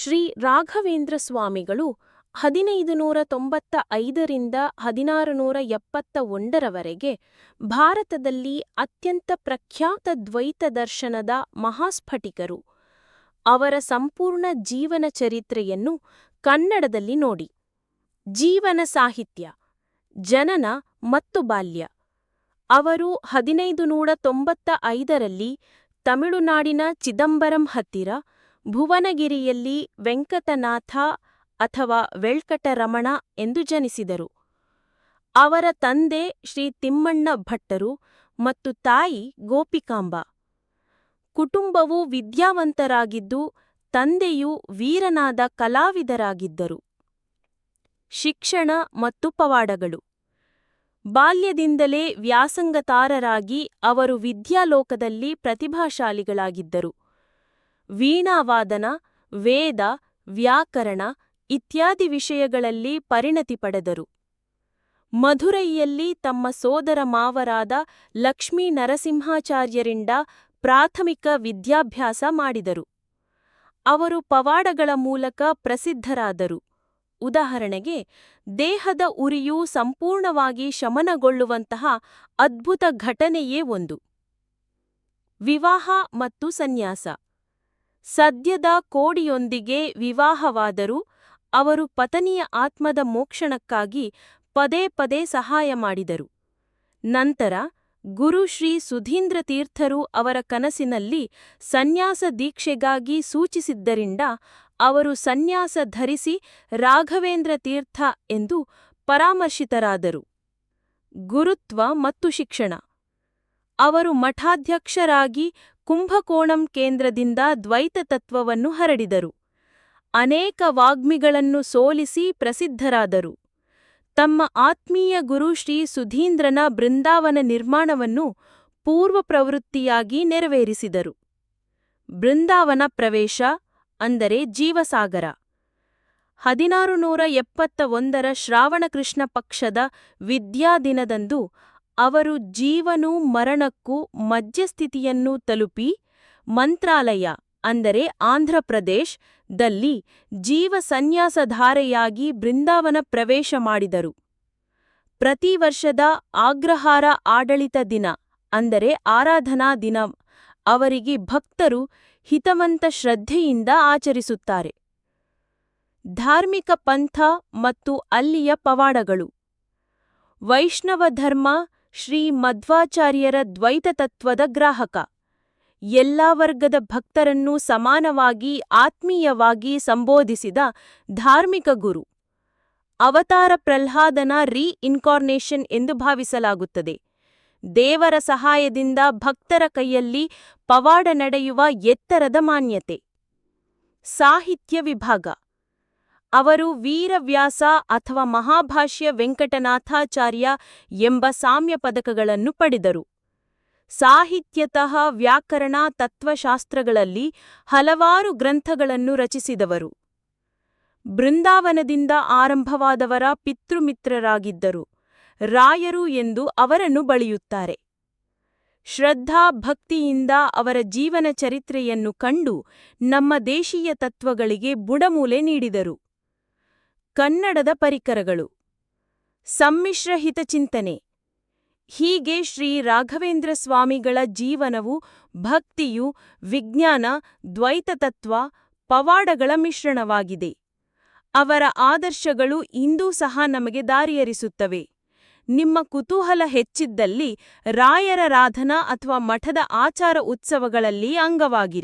ಶ್ರೀ ರಾಘವೇಂದ್ರ ಸ್ವಾಮಿಗಳು 1595ರಿಂದ 1671ರವರೆಗೆ ಭಾರತದಲ್ಲಿ ಅತ್ಯಂತ ಪ್ರಖ್ಯಾತ ದ್ವೈತ ದರ್ಶನದ ಮಹಾಸ್ಫಟಿಕರು. ಅವರ ಸಂಪೂರ್ಣ ಜೀವನ ಚರಿತ್ರೆಯನ್ನು ಕನ್ನಡದಲ್ಲಿ ನೋಡಿ. ಜೀವನ ಸಾಹಿತ್ಯ. ಜನನ ಮತ್ತು ಬಾಲ್ಯ. ಅವರು 1595ರಲ್ಲಿ ತಮಿಳುನಾಡಿನ ಚಿದಂಬರಂ ಹತ್ತಿರ ಭುವನಗಿರಿಯಲ್ಲಿ ವೆಂಕಟನಾಥ ಅಥವಾ ವೆಂಕಟರಮಣ ಎಂದು ಜನಿಸಿದರು. ಅವರ ತಂದೆ ಶ್ರೀ ತಿಮ್ಮಣ್ಣ ಭಟ್ಟರು ಮತ್ತು ತಾಯಿ ಗೋಪಿಕಾಂಬ. ಕುಟುಂಬವು ವಿದ್ಯಾವಂತರಾಗಿದ್ದು ತಂದೆಯು ವೀರನಾದ ಕಲಾವಿದರಾಗಿದ್ದರು. ಶಿಕ್ಷಣ ಮತ್ತು ಪವಾಡಗಳು. ಬಾಲ್ಯದಿಂದಲೇ ವ್ಯಾಸಂಗತಾರರಾಗಿ ಅವರು ವಿದ್ಯಾಲೋಕದಲ್ಲಿ ಪ್ರತಿಭಾಶಾಲಿಗಳಾಗಿದ್ದರು. ವೀಣಾವಾದನ, ವೇದ, ವ್ಯಾಕರಣ ಇತ್ಯಾದಿ ವಿಷಯಗಳಲ್ಲಿ ಪರಿಣತಿ ಪಡೆದರು. ಮಧುರೈಯಲ್ಲಿ ತಮ್ಮ ಸೋದರ ಮಾವರಾದ ಲಕ್ಷ್ಮೀ ನರಸಿಂಹಾಚಾರ್ಯರಿಂದ ಪ್ರಾಥಮಿಕ ವಿದ್ಯಾಭ್ಯಾಸ ಮಾಡಿದರು. ಅವರು ಪವಾಡಗಳ ಮೂಲಕ ಪ್ರಸಿದ್ಧರಾದರು. ಉದಾಹರಣೆಗೆ, ದೇಹದ ಉರಿಯು ಸಂಪೂರ್ಣವಾಗಿ ಶಮನಗೊಳ್ಳುವಂತಹ ಅದ್ಭುತ ಘಟನೆಯೇ ಒಂದು. ವಿವಾಹ ಮತ್ತು ಸನ್ಯಾಸ. ಸದ್ಯದ ಕೋಡಿಯೊಂದಿಗೆ ವಿವಾಹವಾದರೂ ಅವರು ಪತ್ನಿಯ ಆತ್ಮದ ಮೋಕ್ಷಣಕ್ಕಾಗಿ ಪದೇ ಪದೇ ಸಹಾಯ ಮಾಡಿದರು. ನಂತರ ಗುರು ಶ್ರೀ ಸುಧೀಂದ್ರ ತೀರ್ಥರು ಅವರ ಕನಸಿನಲ್ಲಿ ಸನ್ಯಾಸ ದೀಕ್ಷೆಗಾಗಿ ಸೂಚಿಸಿದ್ದರಿಂದ ಅವರು ಸನ್ಯಾಸ ಧರಿಸಿ ರಾಘವೇಂದ್ರ ತೀರ್ಥ ಎಂದು ಪರಾಮರ್ಶಿತರಾದರು. ಗುರುತ್ವ ಮತ್ತು ಶಿಕ್ಷಣ. ಅವರು ಮಠಾಧ್ಯಕ್ಷರಾಗಿ ಕುಂಭಕೋಣಂ ಕೇಂದ್ರದಿಂದ ದ್ವೈತ ತತ್ವವನ್ನು ಹರಡಿದರು. ಅನೇಕ ವಾಗ್ಮಿಗಳನ್ನು ಸೋಲಿಸಿ ಪ್ರಸಿದ್ಧರಾದರು. ತಮ್ಮ ಆತ್ಮೀಯ ಗುರು ಶ್ರೀ ಸುಧೀಂದ್ರನ ಬೃಂದಾವನ ನಿರ್ಮಾಣವನ್ನು ಪೂರ್ವ ಪ್ರವೃತ್ತಿಯಾಗಿ ನೆರವೇರಿಸಿದರು. ಬೃಂದಾವನ ಪ್ರವೇಶ ಅಂದರೆ ಜೀವಸಾಗರ. 1671ರ ಶ್ರಾವಣಕೃಷ್ಣ ಪಕ್ಷದ ವಿದ್ಯಾದಿನದಂದು ಅವರು ಜೀವನೂ ಮರಣಕ್ಕೂ ಮಧ್ಯಸ್ಥಿತಿಯನ್ನು ತಲುಪಿ ಮಂತ್ರಾಲಯ ಅಂದರೆ ಆಂಧ್ರಪ್ರದೇಶ್ ದಲ್ಲಿ ಜೀವ ಸನ್ಯಾಸಧಾರೆಯಾಗಿ ಬೃಂದಾವನ ಪ್ರವೇಶ ಮಾಡಿದರು. ಪ್ರತಿ ವರ್ಷದ ಅಗ್ರಹಾರ ಆಡಳಿತ ದಿನ ಅಂದರೆ ಆರಾಧನಾ ದಿನ ಅವರಿಗೆ ಭಕ್ತರು ಹಿತವಂತ ಶ್ರದ್ಧೆಯಿಂದ ಆಚರಿಸುತ್ತಾರೆ. ಧಾರ್ಮಿಕ ಪಂಥ ಮತ್ತು ಅಲ್ಲಿಯ ಪವಾಡಗಳು. ವೈಷ್ಣವ ಧರ್ಮ ಶ್ರೀ ಮಧ್ವಾಚಾರ್ಯರ ದ್ವೈತ ತತ್ವದ ಗ್ರಾಹಕ. ಎಲ್ಲಾ ವರ್ಗದ ಭಕ್ತರನ್ನೂ ಸಮಾನವಾಗಿ ಆತ್ಮೀಯವಾಗಿ ಸಂಬೋಧಿಸಿದ ಧಾರ್ಮಿಕ ಗುರು. ಅವತಾರ ಪ್ರಹ್ಲಾದನ ರೀಇನ್ಕಾರ್ನೇಷನ್ ಎಂದು ಭಾವಿಸಲಾಗುತ್ತದೆ. ದೇವರ ಸಹಾಯದಿಂದ ಭಕ್ತರ ಕೈಯಲ್ಲಿ ಪವಾಡ ನಡೆಯುವ ಎತ್ತರದ ಮಾನ್ಯತೆ. ಸಾಹಿತ್ಯ ವಿಭಾಗ. ಅವರು ವೀರವ್ಯಾಸ ಅಥವಾ ಮಹಾಭಾಷ್ಯ ವೆಂಕಟನಾಥಾಚಾರ್ಯ ಎಂಬ ಸಾಮ್ಯ ಪದಕಗಳನ್ನು ಪಡೆದರು. ಸಾಹಿತ್ಯತಃ ವ್ಯಾಕರಣ ತತ್ವಶಾಸ್ತ್ರಗಳಲ್ಲಿ ಹಲವಾರು ಗ್ರಂಥಗಳನ್ನು ರಚಿಸಿದವರು. ಬೃಂದಾವನದಿಂದ ಆರಂಭವಾದವರ ಪಿತೃಮಿತ್ರರಾಗಿದ್ದರು. ರಾಯರು ಎಂದು ಅವರನ್ನು ಬಳಿಯುತ್ತಾರೆ. ಶ್ರದ್ಧಾ ಭಕ್ತಿಯಿಂದ ಅವರ ಜೀವನ ಚರಿತ್ರೆಯನ್ನು ಕಂಡು ನಮ್ಮ ದೇಶೀಯ ತತ್ವಗಳಿಗೆ ಬುಡಮೂಲೆ ನೀಡಿದರು. ಕನ್ನಡದ ಪರಿಕರಗಳು. ಸಮ್ಮಿಶ್ರ ಹಿತಚಿಂತನೆ. ಹೀಗೆ ಶ್ರೀ ರಾಘವೇಂದ್ರ ಸ್ವಾಮಿಗಳ ಜೀವನವು ಭಕ್ತಿಯು, ವಿಜ್ಞಾನ, ದ್ವೈತತತ್ವ, ಪವಾಡಗಳ ಮಿಶ್ರಣವಾಗಿದೆ. ಅವರ ಆದರ್ಶಗಳು ಇಂದೂ ಸಹ ನಮಗೆ ದಾರಿಯರಿಸುತ್ತವೆ. ನಿಮ್ಮ ಕುತೂಹಲ ಹೆಚ್ಚಿದ್ದಲ್ಲಿ ರಾಯರ ರಾಧನಾ ಅಥವಾ ಮಠದ ಆಚಾರ ಉತ್ಸವಗಳಲ್ಲಿ ಅಂಗವಾಗಿರಿ.